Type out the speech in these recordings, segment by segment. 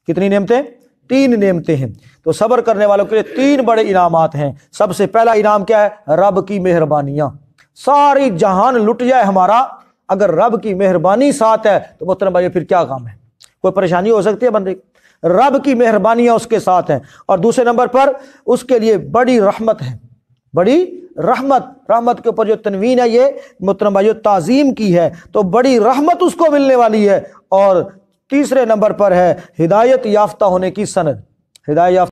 کتنی نعمتیں؟ 3 نعمتیں ہیں۔ تو صبر کرنے والوں کے لیے 3 بڑے انعامات ہیں۔ سب سے پہلا انعام کیا ہے؟ رب کی مہربانیاں۔ ساری جہان لٹ جائے ہمارا، اگر رب کی مہربانی ساتھ ہے تو محترم بھائی پھر کیا کام ہے؟ کوئی پریشانی ہو سکتی ہے بندے کی؟ رب کی مہربانیاں اس کے ساتھ ہیں۔ اور دوسرے نمبر پر اس کے لیے بڑی رحمت ہے، بڑی رحمت۔ رحمت کے اوپر جو تنوین ہے یہ محترم بھائیو تعظیم کی ہے، تو بڑی رحمت اس کو ملنے والی ہے۔ اور تیسرے نمبر پر ہے ہدایت یافتہ ہونے کی سند۔ ہدایت یافتہ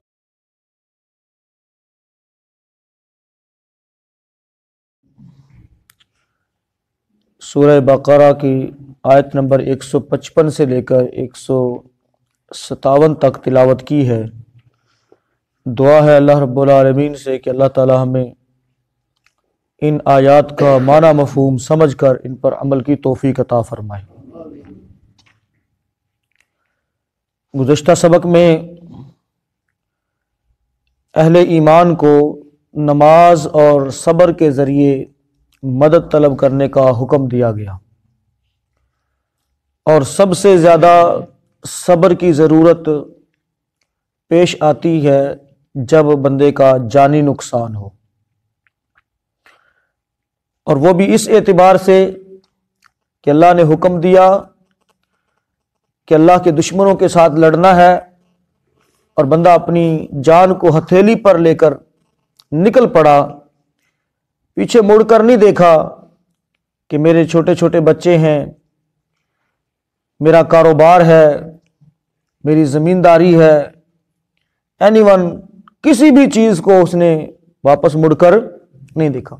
سورہ بقرہ کی آیت نمبر 155 سے لے کر 157 تک تلاوت کی ہے۔ دعا ہے اللہ رب العالمین سے کہ اللہ تعالی ہمیں ان آیات کا معنی مفہوم سمجھ کر ان پر عمل کی توفیق عطا فرمائے۔ گزشتہ سبق میں اہل ایمان کو نماز اور صبر کے ذریعے مدد طلب کرنے کا حکم دیا گیا، اور سب سے زیادہ صبر کی ضرورت پیش آتی ہے جب بندے کا جانی نقصان ہو، اور وہ بھی اس اعتبار سے کہ اللہ نے حکم دیا کہ اللہ کے دشمنوں کے ساتھ لڑنا ہے، اور بندہ اپنی جان کو ہتھیلی پر لے کر نکل پڑا، پیچھے مڑ کر نہیں دیکھا کہ میرے چھوٹے چھوٹے بچے ہیں، میرا کاروبار ہے، میری زمینداری ہے، اینی ون، کسی بھی چیز کو اس نے واپس مڑ کر نہیں دیکھا۔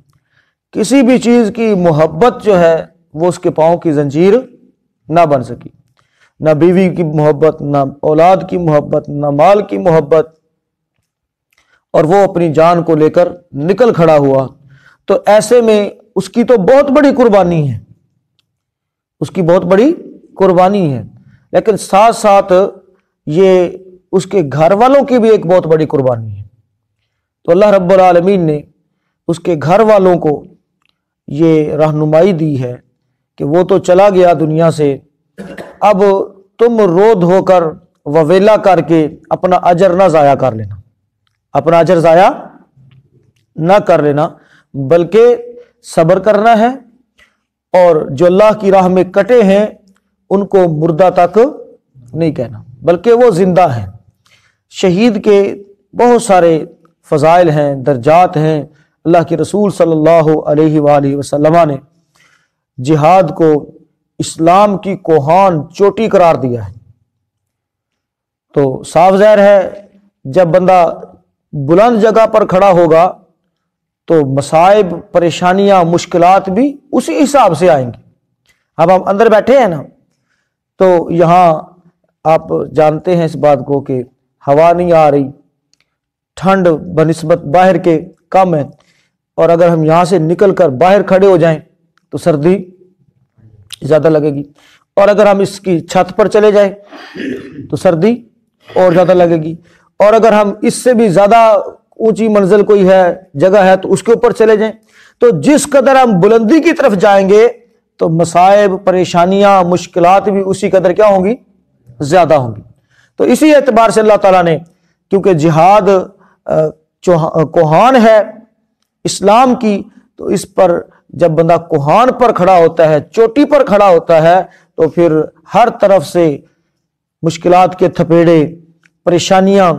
کسی بھی چیز کی محبت جو ہے وہ اس کے پاؤں کی زنجیر نہ بن سکی، نہ بیوی کی محبت، نہ اولاد کی محبت، نہ مال کی محبت، اور وہ اپنی جان کو لے کر نکل کھڑا ہوا۔ تو ایسے میں اس کی تو بہت بڑی قربانی ہے، اس کی بہت بڑی قربانی ہے، لیکن ساتھ ساتھ یہ اس کے گھر والوں کی بھی ایک بہت بڑی قربانی ہے۔ تو اللہ رب العالمین نے اس کے گھر والوں کو یہ رہنمائی دی ہے کہ وہ تو چلا گیا دنیا سے، اب تم رو دھو کر وویلا کر کے اپنا اجر نہ ضائع کر لینا، اپنا اجر ضائع نہ کر لینا، بلکہ صبر کرنا ہے، اور جو اللہ کی راہ میں کٹے ہیں ان کو مردہ تک نہیں کہنا، بلکہ وہ زندہ ہیں۔ شہید کے بہت سارے فضائل ہیں، درجات ہیں۔ اللہ کے رسول صلی اللہ علیہ وآلہ وسلم نے جہاد کو اسلام کی کوہان چوٹی قرار دیا ہے۔ تو صاف ظاہر ہے جب بندہ بلند جگہ پر کھڑا ہوگا تو مصائب، پریشانیاں، مشکلات بھی اسی حساب سے آئیں گی۔ اب ہم اندر بیٹھے ہیں نا، تو یہاں آپ جانتے ہیں اس بات کو کہ ہوا نہیں آ رہی، ٹھنڈ بنسبت باہر کے کم ہے، اور اگر ہم یہاں سے نکل کر باہر کھڑے ہو جائیں تو سردی زیادہ لگے گی، اور اگر ہم اس کی چھت پر چلے جائیں تو سردی اور زیادہ لگے گی، اور اگر ہم اس سے بھی زیادہ اونچی منزل کوئی ہے، جگہ ہے، تو اس کے اوپر چلے جائیں، تو جس قدر ہم بلندی کی طرف جائیں گے تو مصائب، پریشانیاں، مشکلات بھی اسی قدر کیا ہوں گی؟ زیادہ ہوں گی۔ تو اسی اعتبار سے اللہ تعالیٰ نے، کیونکہ جہاد کوہان ہے اسلام کی، تو اس پر جب بندہ کوہان پر کھڑا ہوتا ہے، چوٹی پر کھڑا ہوتا ہے، تو پھر ہر طرف سے مشکلات کے تھپیڑے، پریشانیاں،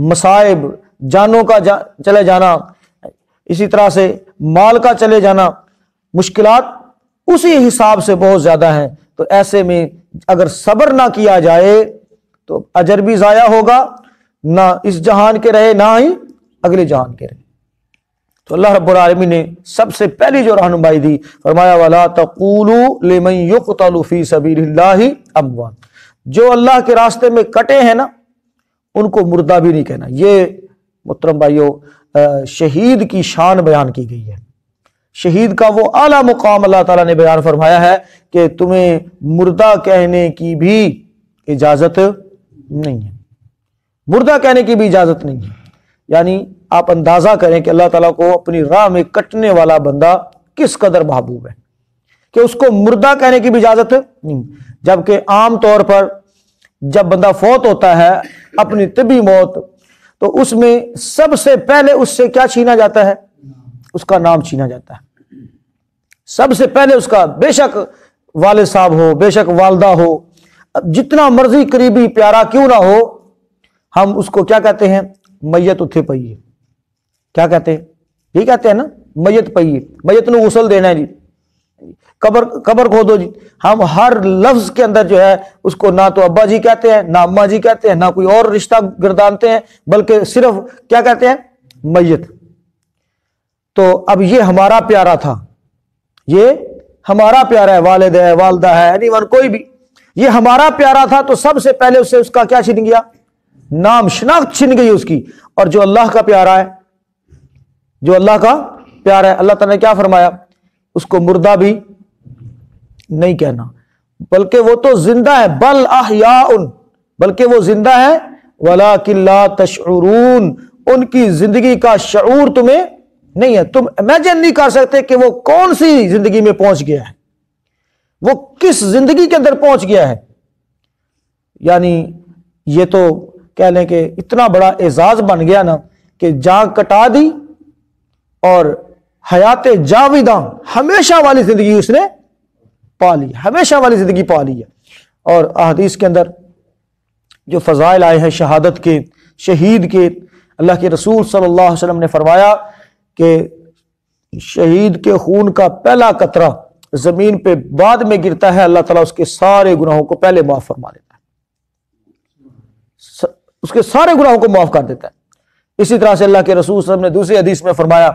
مصائب، جانوں کا چلے جانا، اسی طرح سے مال کا چلے جانا، مشکلات اسی حساب سے بہت زیادہ ہیں۔ تو ایسے میں اگر صبر نہ کیا جائے تو اجر بھی ضائع ہوگا، نہ اس جہان کے رہے نہ ہی اگلے جہان کے رہے۔ تو اللہ رب العالمین نے سب سے پہلی جو رہنمائی دی، فرمایا وَلَا تَقُولُوا لِمَن يُقْتَلُ فِي سَبِيلِ اللَّهِ أَمْوَاتٌ، جو اللہ کے راستے میں کٹے ہیں نا ان کو مردہ بھی نہیں کہنا۔ یہ محترم بھائیو شہید کی شان بیان کی گئی ہے، شہید کا وہ اعلیٰ مقام اللہ تعالیٰ نے بیان فرمایا ہے کہ تمہیں مردہ کہنے کی بھی اجازت نہیں ہے، مردہ کہنے کی بھی اجازت نہیں ہے۔ یعنی آپ اندازہ کریں کہ اللہ تعالیٰ کو اپنی راہ میں کٹنے والا بندہ کس قدر محبوب ہے کہ اس کو مردہ کہنے کی بھی اجازت نہیں، جبکہ عام طور پر جب بندہ فوت ہوتا ہے اپنی طبی موت، تو اس میں سب سے پہلے اس سے کیا چھینا جاتا ہے؟ اس کا نام چھینا جاتا ہے سب سے پہلے اس کا، بے شک والد صاحب ہو، بے شک والدہ ہو، جتنا مرضی قریبی پیارا کیوں نہ ہو، ہم اس کو کیا کہتے ہیں؟ میت اتھے پئیے. کیا کہتے ہیں؟ یہ کہتے ہیں نا، میت پئیے، میت نو غسل دینا ہے جی، قبر کھودو جی. ہم ہر لفظ کے اندر جو ہے اس کو نہ تو ابا جی کہتے ہیں، نہ اماں جی کہتے ہیں، نہ کوئی اور رشتہ گردانتے ہیں، بلکہ صرف کیا کہتے ہیں؟ میت. تو اب یہ ہمارا پیارا تھا، یہ ہمارا پیارا ہے، والد ہے، والدہ ہے، اینی ون کوئی بھی، یہ ہمارا پیارا تھا، تو سب سے پہلے اس سے اس کا کیا چھن گیا؟ نام، شناخت چھن گئی اس کی. اور جو اللہ کا پیارا ہے، جو اللہ کا پیارا ہے، اللہ تعالیٰ نے کیا فرمایا؟ اس کو مردہ بھی نہیں کہنا، بلکہ وہ تو زندہ ہے. بل احیاء، بلکہ وہ زندہ ہے. ولکن لا تشعرون، ان کی زندگی کا شعور تمہیں نہیں ہے، تم امیجن نہیں کر سکتے کہ وہ کون سی زندگی میں پہنچ گیا ہے، وہ کس زندگی کے اندر پہنچ گیا ہے. یعنی یہ تو کہہ لیں کہ اتنا بڑا اعزاز بن گیا نا کہ جان کٹا دی اور حیات جاویداں، ہمیشہ والی زندگی اس نے پا لی، ہمیشہ والی زندگی پا لی ہے. اور احادیث کے اندر جو فضائل آئے ہیں شہادت کے، شہید کے، اللہ کے رسول صلی اللہ علیہ وسلم نے فرمایا کہ شہید کے خون کا پہلا قطرہ زمین پہ بعد میں گرتا ہے، اللہ تعالیٰ اس کے سارے گناہوں کو پہلے معاف فرما دیتا ہے، اس کے سارے گناہوں کو معاف کر دیتا ہے. اسی طرح سے اللہ کے رسول صلی اللہ علیہ وسلم نے دوسری حدیث میں فرمایا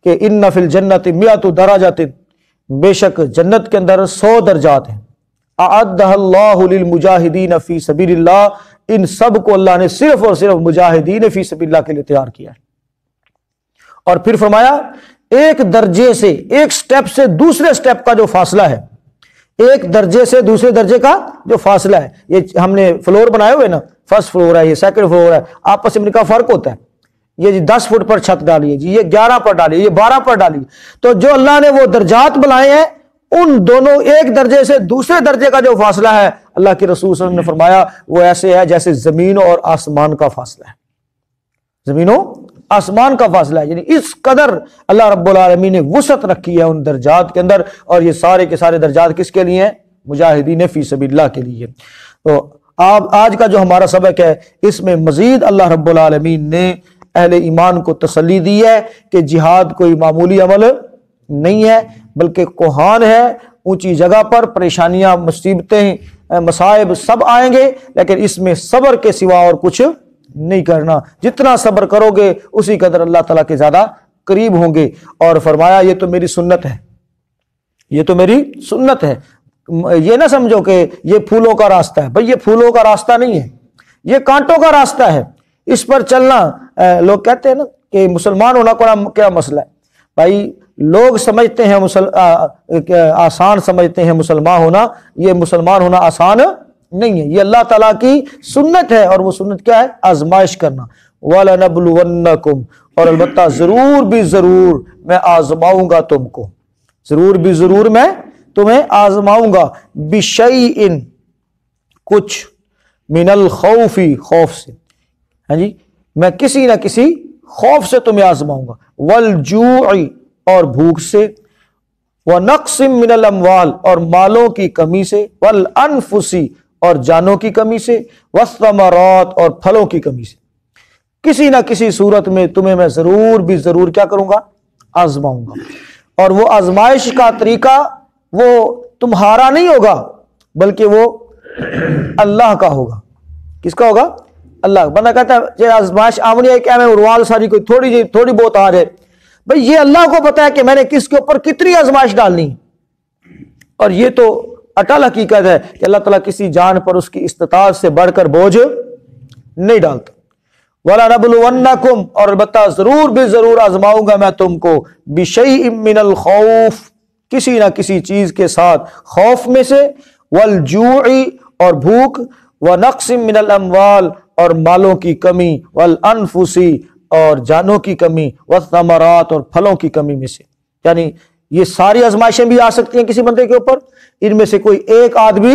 کہ ان فی الجنت 100 درجات، بے شک جنت کے اندر 100 درجات ہیں. اعدها اللہ للمجاہدین فی سبیل اللہ، ان سب کو اللہ نے صرف اور صرف مجاہدین فی سبیل اللہ کے لیے تیار کیا ہے. اور پھر فرمایا ایک درجے سے، ایک سٹیپ سے دوسرے سٹیپ کا جو فاصلہ ہے، ایک درجے سے دوسرے درجے کا جو فاصلہ ہے، یہ ہم نے فلور بنائے ہوئے نا، فرسٹ فلور ہے، یہ سیکنڈ فلور ہے، آپس میں ان کا فرق ہوتا ہے. یہ جی 10 فٹ پر چھت ڈالیے جی، یہ 11 پر ڈالیے، یہ 12 پر ڈالیے. تو جو اللہ نے وہ درجات بنائے ہیں، ان دونوں ایک درجے سے دوسرے درجے کا جو فاصلہ ہے، اللہ کے رسول صلی اللہ علیہ وسلم نے فرمایا وہ ایسے ہے جیسے زمین اور آسمان کا فاصلہ ہے، زمین و آسمان کا فاصلہ ہے. یعنی اس قدر اللہ رب العالمین نے وسعت رکھی ہے ان درجات کے اندر. اور یہ سارے کے سارے درجات کس کے لیے ہیں؟ مجاہدین فی سبیل اللہ کے لیے. تو آج کا جو ہمارا سبق ہے، اس میں مزید اللہ رب العالمین نے اہل ایمان کو تسلی دی ہے کہ جہاد کوئی معمولی عمل نہیں ہے، بلکہ کوہان ہے. اونچی جگہ پر پریشانیاں، مصیبتیں، مصائب سب آئیں گے، لیکن اس میں صبر کے سوا اور کچھ نہیں کرنا. جتنا صبر کرو گے اسی قدر اللہ تعالیٰ کے زیادہ قریب ہوں گے. اور فرمایا یہ تو میری سنت ہے، یہ تو میری سنت ہے. یہ نہ سمجھو کہ یہ پھولوں کا راستہ ہے، بھئی یہ پھولوں کا راستہ نہیں ہے، یہ کانٹوں کا راستہ ہے. اس پر چلنا، لوگ کہتے ہیں نا کہ مسلمان ہونا کیا مسئلہ ہے. بھائی لوگ سمجھتے ہیں آسان سمجھتے ہیں مسلمان ہونا، یہ مسلمان ہونا آسان نہیں ہے. یہ اللہ تعالیٰ کی سنت ہے، اور وہ سنت کیا ہے؟ آزمائش کرنا. وَلَنَبْلُوَنَّكُمْ، اور البتہ ضرور بھی ضرور میں آزماؤں گا تم کو، ضرور بھی ضرور میں تمہیں آزماؤں گا. بِشَيْءٍ، کچھ، من الخوف، خوف سے، ہاں جی، میں کسی نہ کسی خوف سے تمہیں آزماؤں گا. والجوع، اور بھوک سے. ونقص من الاموال، اور مالوں کی کمی سے. والانفس، اور جانوں کی کمی سے. والثمرات، اور پھلوں کی کمی سے. کسی نہ کسی صورت میں تمہیں میں ضرور بھی ضرور کیا کروں گا؟ آزماؤں گا. اور وہ آزمائش کا طریقہ وہ تمہارا نہیں ہوگا، بلکہ وہ اللہ کا ہوگا. کس کا ہوگا؟ اللہ. بندہ کہتا ہے یہ آزمائش آمنی ہے، کیا میں اروال ساری کوئی تھوڑی بہت آ جائے. بھئی یہ اللہ کو پتا ہے کہ میں نے کس کے اوپر کتنی آزمائش ڈالنی. اور یہ تو اٹل حقیقت ہے کہ اللہ تعالیٰ کسی جان پر اس کی استطاعت سے بڑھ کر بوجھ نہیں ڈالتا. وَلَنَبْلُوَنَّكُمْ، اور البتہ ضرور بھی ضرور آزماؤں گا میں تم کو. بِشَيْءٍ مِّنَ الْخَوْفِ، کسی نہ کسی چیز کے ساتھ، خوف میں سے. وَالْجُوعِ، اور بھوک. وَنَقْصٍ مِّنَ الْأَمْوَالِ، اور مالوں کی کمی. وَالْأَنفُسِ، اور جانوں کی کمی. وَالثَّمَرَاتِ، اور پھلوں کی کمی میں سے. یعنی یہ ساری آزمائشیں بھی آ سکتی ہیں کسی بندے کے اوپر. ان میں سے کوئی ایک آدمی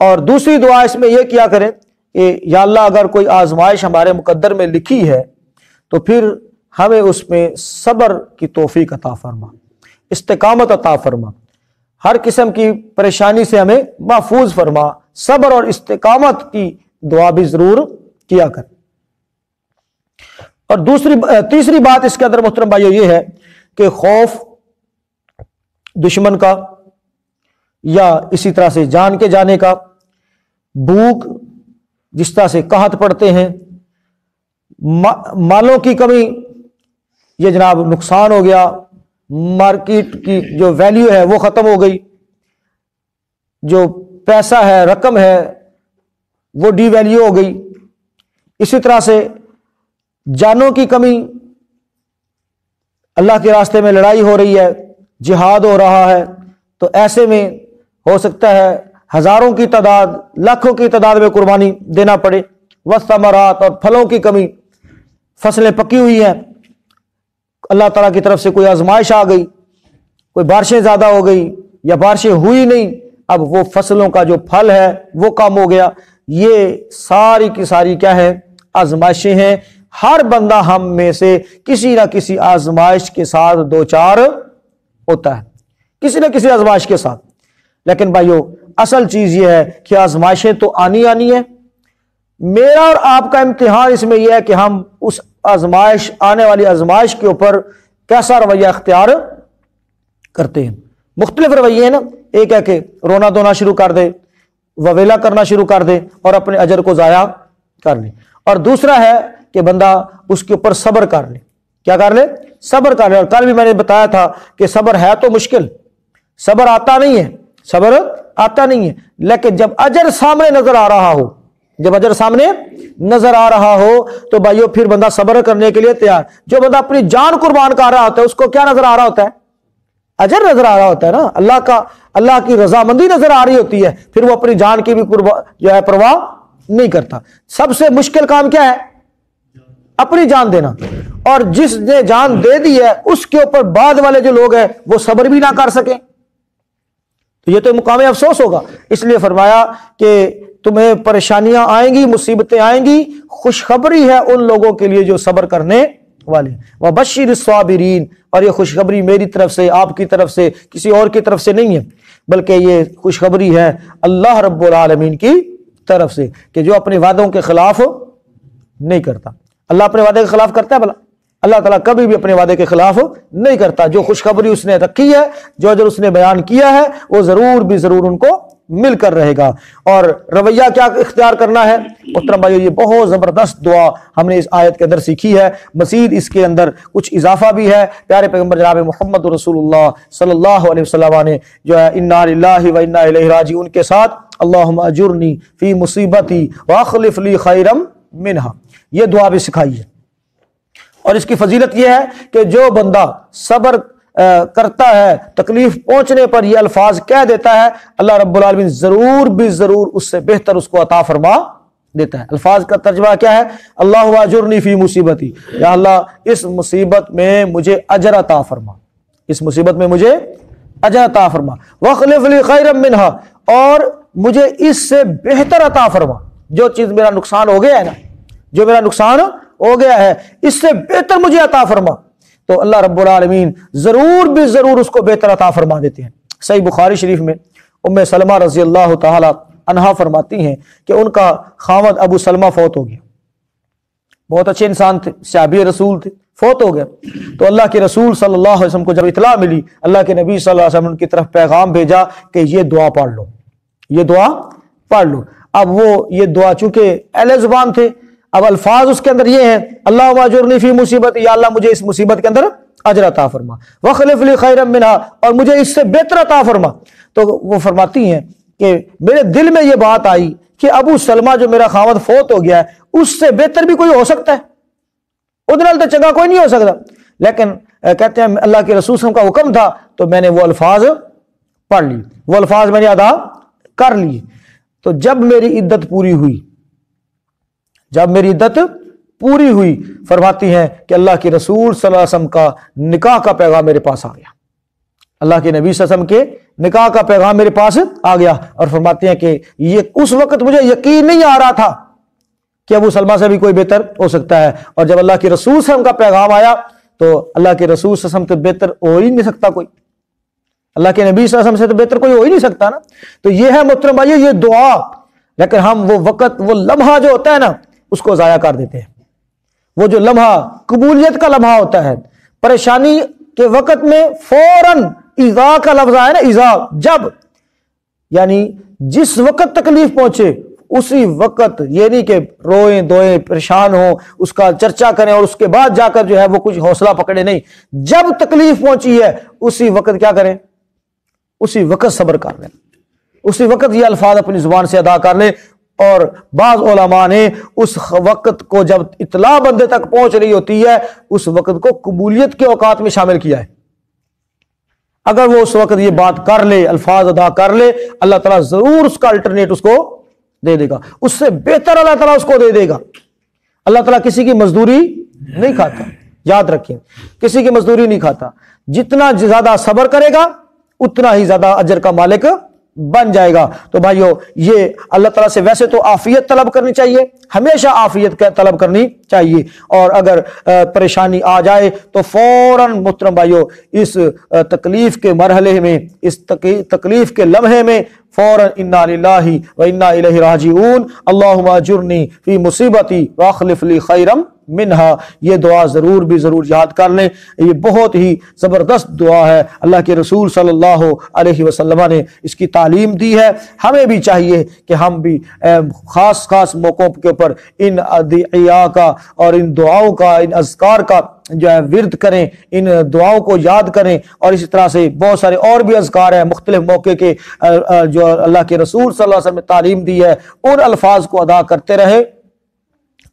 اور دوسری دعا اس میں یہ کیا کریں کہ یا اللہ اگر کوئی آزمائش ہمارے مقدر میں لکھی ہے تو پھر ہمیں اس میں صبر کی توفیق عطا فرما، استقامت عطا فرما، ہر قسم کی پریشانی سے ہمیں محفوظ فرما، صبر اور استقامت کی دعا بھی ضرور کیا کر۔ اور تیسری بات اس کے اندر محترم بھائیو یہ ہے کہ خوف دشمن کا یا اسی طرح سے جان کے جانے کا، بھوک جس طرح سے قحط پڑتے ہیں، مالوں کی کمی، یہ جناب نقصان ہو گیا، مارکیٹ کی جو ویلیو ہے وہ ختم ہو گئی، جو پیسہ ہے، رقم ہے، وہ ڈی ویلیو ہو گئی، اسی طرح سے جانوں کی کمی، اللہ کے راستے میں لڑائی ہو رہی ہے، جہاد ہو رہا ہے، تو ایسے میں ہو سکتا ہے ہزاروں کی تعداد، لاکھوں کی تعداد میں قربانی دینا پڑے، والثمرات اور پھلوں کی کمی، فصلیں پکی ہوئی ہیں، اللہ تعالیٰ کی طرف سے کوئی آزمائش آ گئی، کوئی بارشیں زیادہ ہو گئی یا بارشیں ہوئی نہیں، اب وہ فصلوں کا جو پھل ہے وہ کم ہو گیا، یہ ساری کی ساری کیا ہے؟ آزمائشیں ہیں۔ ہر بندہ ہم میں سے کسی نہ کسی آزمائش کے ساتھ دوچار ہوتا ہے، کسی نہ کسی آزمائش کے ساتھ۔ لیکن بھائیو اصل چیز یہ ہے کہ آزمائشیں تو آنی ہے، میرا اور آپ کا امتحان اس میں یہ ہے کہ ہم اس آزمائش، آنے والی آزمائش کے اوپر کیسا رویہ اختیار کرتے ہیں۔ مختلف رویے ہیں نا، ایک ہے کہ رونا دھونا شروع کر دے، وویلا کرنا شروع کر دے اور اپنے اجر کو ضائع کر لے، اور دوسرا ہے کہ بندہ اس کے اوپر صبر کر لے۔ کیا کر لے؟ صبر کر لے۔ اور کل بھی میں نے بتایا تھا کہ صبر ہے تو مشکل، صبر آتا نہیں ہے، صبر آتا نہیں ہے، لیکن جب اجر سامنے نظر آ رہا ہو، جب اجر سامنے نظر آ رہا ہو تو بھائیو پھر بندہ صبر کرنے کے لیے تیار۔ جو بندہ اپنی جان قربان کر رہا ہوتا ہے اس کو کیا نظر آ رہا ہوتا ہے؟ اجر نظر آ رہا ہوتا ہے نا، اللہ کی رضامندی نظر آ رہی ہوتی ہے، پھر وہ اپنی جان کی بھی جو ہے پرواہ نہیں کرتا۔ سب سے مشکل کام کیا ہے؟ اپنی جان دینا، اور جس نے جان دے دی ہے اس کے اوپر بعد والے جو لوگ ہیں وہ صبر بھی نہ کر سکیں تو یہ تو مقام افسوس ہوگا۔ اس لیے فرمایا کہ تمہیں پریشانیاں آئیں گی، مصیبتیں آئیں گی، خوشخبری ہے ان لوگوں کے لیے جو صبر کرنے والے ہیں۔ وَبَشِّرِ الصَّابِرِينَ، اور یہ خوشخبری میری طرف سے، آپ کی طرف سے، کسی اور کی طرف سے نہیں ہے، بلکہ یہ خوشخبری ہے اللہ رب العالمین کی طرف سے کہ جو اپنے وعدوں کے خلاف نہیں کرتا۔ اللہ اپنے وعدے کے خلاف کرتا ہے بھلا؟ اللہ تعالیٰ کبھی بھی اپنے وعدے کے خلاف نہیں کرتا۔ جو خوشخبری اس نے رکھی ہے، جو اجر اس نے بیان کیا ہے، وہ ضرور بھی ضرور ان کو مل کر رہے گا۔ اور رویہ کیا اختیار کرنا ہے محترم بھائیو؟ یہ بہت زبردست دعا ہم نے اس آیت کے اندر سیکھی ہے، مزید اس کے اندر کچھ اضافہ بھی ہے۔ پیارے پیغمبر جناب محمد رسول اللہ صلی اللہ علیہ وسلم نے جو ہے انا للہ و انا الیہ راجعون کے ساتھ اللہم اجرنی فی مصیبتی واخلف لی خیرا منہا، یہ دعا بھی سکھائی ہے۔ اور اس کی فضیلت یہ ہے کہ جو بندہ صبر کرتا ہے، تکلیف پہنچنے پر یہ الفاظ کہہ دیتا ہے، اللہ رب العالمین ضرور بھی ضرور اس سے بہتر اس کو عطا فرما دیتا ہے۔ الفاظ کا ترجمہ کیا ہے؟ اللہ اجرنی فی مصیبتی، یا اللہ اس مصیبت میں مجھے اجر عطا فرما، اس مصیبت میں مجھے اجر عطا فرما، واخلف لی خیرا منہا، اور مجھے اس سے بہتر عطا فرما۔ جو چیز میرا نقصان ہو گیا ہے نا، جو میرا نقصان ہو گیا ہے، اس سے بہتر مجھے عطا فرما، تو اللہ رب العالمین ضرور بھی ضرور اس کو بہتر عطا فرما دیتے ہیں۔ صحیح بخاری شریف میں ام سلمہ رضی اللہ تعالی عنہا فرماتی ہیں کہ ان کا خاوند ابو سلمہ فوت ہو گیا، بہت اچھے انسان تھے، صحابی رسول تھے، فوت ہو گیا۔ تو اللہ کے رسول صلی اللہ علیہ وسلم کو جب اطلاع ملی، اللہ کے نبی صلی اللہ علیہ وسلم کی طرف پیغام بھیجا کہ یہ دعا پڑھ لو، یہ دعا پڑھ لو۔ اب وہ یہ دعا چونکہ اہل زبان تھے، اب الفاظ اس کے اندر یہ ہیں اللہم اجرنی فی مصیبت، یا اللہ مجھے اس مصیبت کے اندر اجر عطا فرما، واخلف لی خیرا منہا، اور مجھے اس سے بہتر عطا فرما۔ تو وہ فرماتی ہیں کہ میرے دل میں یہ بات آئی کہ ابو سلمہ جو میرا خاوند فوت ہو گیا ہے اس سے بہتر بھی کوئی ہو سکتا ہے، ادھر تو چنگا کوئی نہیں ہو سکتا، لیکن کہتے ہیں اللہ کے رسول صلی اللہ علیہ وسلم کا حکم تھا تو میں نے وہ الفاظ پڑھ لی، وہ الفاظ میں نے ادا کر لیے۔ تو جب میری عدت پوری ہوئی، جب میری عدت پوری ہوئی، فرماتی ہیں کہ اللہ کے رسول صلی اللہ علیہ وسلم کا نکاح کا پیغام میرے پاس آ گیا، اللہ کے نبی صلی اللہ علیہ وسلم کے نکاح کا پیغام میرے پاس آ گیا، اور فرماتے ہیں کہ یہ اس وقت مجھے یقین نہیں آ رہا تھا کہ ابو سلمہ سے بھی کوئی بہتر ہو سکتا ہے، اور جب اللہ کے رسول صلی اللہ علیہ وسلم کا پیغام آیا تو اللہ کے رسول صلی اللہ علیہ وسلم سے بہتر ہو ہی نہیں سکتا کوئی، اللہ کے نبی صلی اللہ علیہ وسلم سے تو بہتر کوئی ہو ہی نہیں سکتا نا۔ تو یہ ہے محترم بھائیو یہ دعا، لیکن ہم وہ وقت، وہ لمحہ جو ہوتا ہے نا اس کو ضائع کر دیتے ہیں۔ وہ جو لمحہ قبولیت کا لمحہ ہوتا ہے، پریشانی کے وقت میں فوراً اذا کا لفظ آیا نا، اذا، جب، یعنی جس وقت تکلیف پہنچے اسی وقت، یہ نہیں کہ روئیں دوئیں پریشان ہوں اس کا چرچا کریں اور اس کے بعد جا کر جو ہے وہ کچھ حوصلہ پکڑے، نہیں، جب تکلیف پہنچی ہے اسی وقت کیا کریں، اسی وقت صبر کر لیں، اسی وقت یہ الفاظ اپنی زبان سے ادا کر لیں۔ اور بعض علماء نے اس وقت کو جب اطلاع بندے تک پہنچ رہی ہوتی ہے اس وقت کو قبولیت کے اوقات میں شامل کیا ہے۔ اگر وہ اس وقت یہ بات کر لے، الفاظ ادا کر لے، اللہ تعالیٰ ضرور اس کا الٹرنیٹ اس کو دے دے گا، اس سے بہتر اللہ تعالیٰ اس کو دے دے گا۔ اللہ تعالیٰ کسی کی مزدوری نہیں کھاتا، یاد رکھیں، کسی کی مزدوری نہیں کھاتا، جتنا زیادہ صبر کرے گا اتنا ہی زیادہ اجر کا مالک بن جائے گا۔ تو بھائیو یہ اللہ تعالیٰ سے ویسے تو عافیت طلب کرنی چاہیے، ہمیشہ عافیت کا طلب کرنی چاہیے، اور اگر پریشانی آ جائے تو فوراً محترم بھائیو اس تکلیف کے مرحلے میں، اس تکلیف کے لمحے میں فوراً انا للہ و انا الیہ راجعون اللہم اجرنی فی مصیبتی واخلف لی خیرا منہا، یہ دعا ضرور یاد کر لیں، یہ بہت ہی زبردست دعا ہے، اللہ کے رسول صلی اللہ علیہ وسلم نے اس کی تعلیم دی ہے۔ ہمیں بھی چاہیے کہ ہم بھی خاص موقعوں کے اوپر ان ادعیاء کا اور ان دعاؤں کا، ان اذکار کا جو ہے ورد کریں، ان دعاؤں کو یاد کریں، اور اسی طرح سے بہت سارے اور بھی اذکار ہیں مختلف موقع کے جو اللہ کے رسول صلی اللہ علیہ وسلم نے تعلیم دی ہے، ان الفاظ کو ادا کرتے رہے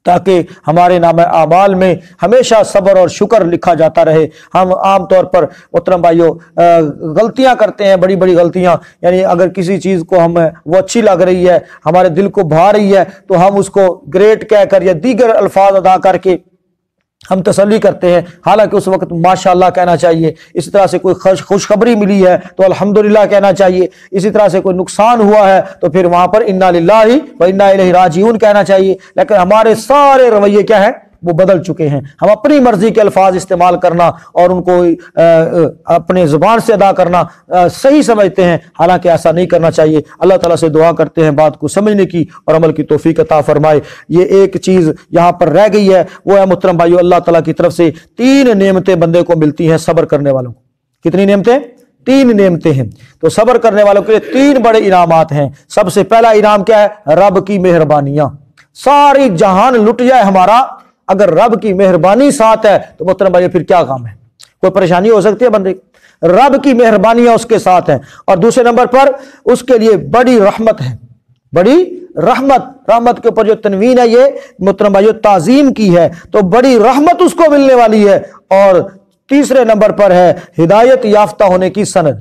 تاکہ ہمارے نام اعمال میں ہمیشہ صبر اور شکر لکھا جاتا رہے۔ ہم عام طور پر محترم بھائیو غلطیاں کرتے ہیں، بڑی بڑی غلطیاں، یعنی اگر کسی چیز کو ہمیں وہ اچھی لگ رہی ہے، ہمارے دل کو بھا رہی ہے، تو ہم اس کو گریٹ کہہ کر یا دیگر الفاظ ادا کر کے ہم تسلی کرتے ہیں، حالانکہ اس وقت ماشاءاللہ کہنا چاہیے۔ اسی طرح سے کوئی خوشخبری ملی ہے تو الحمدللہ کہنا چاہیے، اسی طرح سے کوئی نقصان ہوا ہے تو پھر وہاں پر انا للہ و انا الیہ راجعون کہنا چاہیے۔ لیکن ہمارے سارے رویے کیا ہیں، وہ بدل چکے ہیں، ہم اپنی مرضی کے الفاظ استعمال کرنا اور ان کو اپنے زبان سے ادا کرنا صحیح سمجھتے ہیں، حالانکہ ایسا نہیں کرنا چاہیے۔ اللہ تعالیٰ سے دعا کرتے ہیں بات کو سمجھنے کی اور عمل کی توفیق عطا فرمائے۔ یہ ایک چیز یہاں پر رہ گئی ہے، وہ ہے محترم بھائیو اللہ تعالیٰ کی طرف سے 3 نعمتیں بندے کو ملتی ہیں صبر کرنے والوں کو۔ کتنی نعمتیں؟ 3 نعمتیں ہیں۔ تو صبر کرنے والوں کے لیے 3 بڑے انعامات ہیں۔ سب سے پہلا انعام کیا ہے؟ رب کی مہربانیاں۔ ساری جہان لٹ جائے ہمارا، اگر رب کی مہربانی ساتھ ہے تو محترم بھائی پھر کیا کام ہے؟ کوئی پریشانی ہو سکتی ہے بندے کی؟ رب کی مہربانیاں اس کے ساتھ ہیں۔ اور دوسرے نمبر پر اس کے لیے بڑی رحمت ہے، بڑی رحمت کے اوپر جو تنوین ہے یہ محترم بھائیو تعظیم کی ہے، تو بڑی رحمت اس کو ملنے والی ہے۔ اور تیسرے نمبر پر ہے ہدایت یافتہ ہونے کی سند،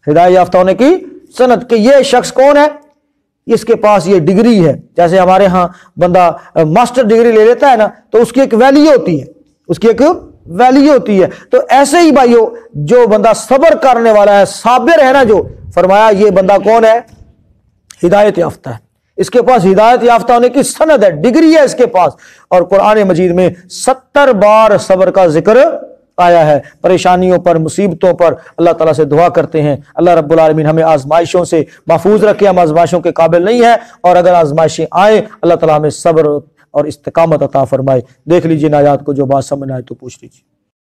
ہدایت یافتہ ہونے کی سند، کہ یہ شخص کون ہے، اس کے پاس یہ ڈگری ہے۔ جیسے ہمارے ہاں بندہ ماسٹر ڈگری لے لیتا ہے نا تو اس کی ایک ویلیو ہوتی ہے، اس کی ایک ویلیو ہوتی ہے۔ تو ایسے ہی بھائیو جو بندہ صبر کرنے والا ہے، صابر ہے نا، جو فرمایا یہ بندہ کون ہے، ہدایت یافتہ ہے، اس کے پاس ہدایت یافتہ ہونے کی سند ہے، ڈگری ہے اس کے پاس۔ اور قرآن مجید میں 70 بار صبر کا ذکر آیا ہے۔ پریشانیوں پر، مصیبتوں پر اللہ تعالیٰ سے دعا کرتے ہیں اللہ رب العالمین ہمیں آزمائشوں سے محفوظ رکھے، ہم آزمائشوں کے قابل نہیں ہیں، اور اگر آزمائشیں آئیں اللہ تعالیٰ ہمیں صبر اور استقامت عطا فرمائے۔ دیکھ لیجئے آیات کو، جو بات سمجھ آئے تو پوچھ لیجیے۔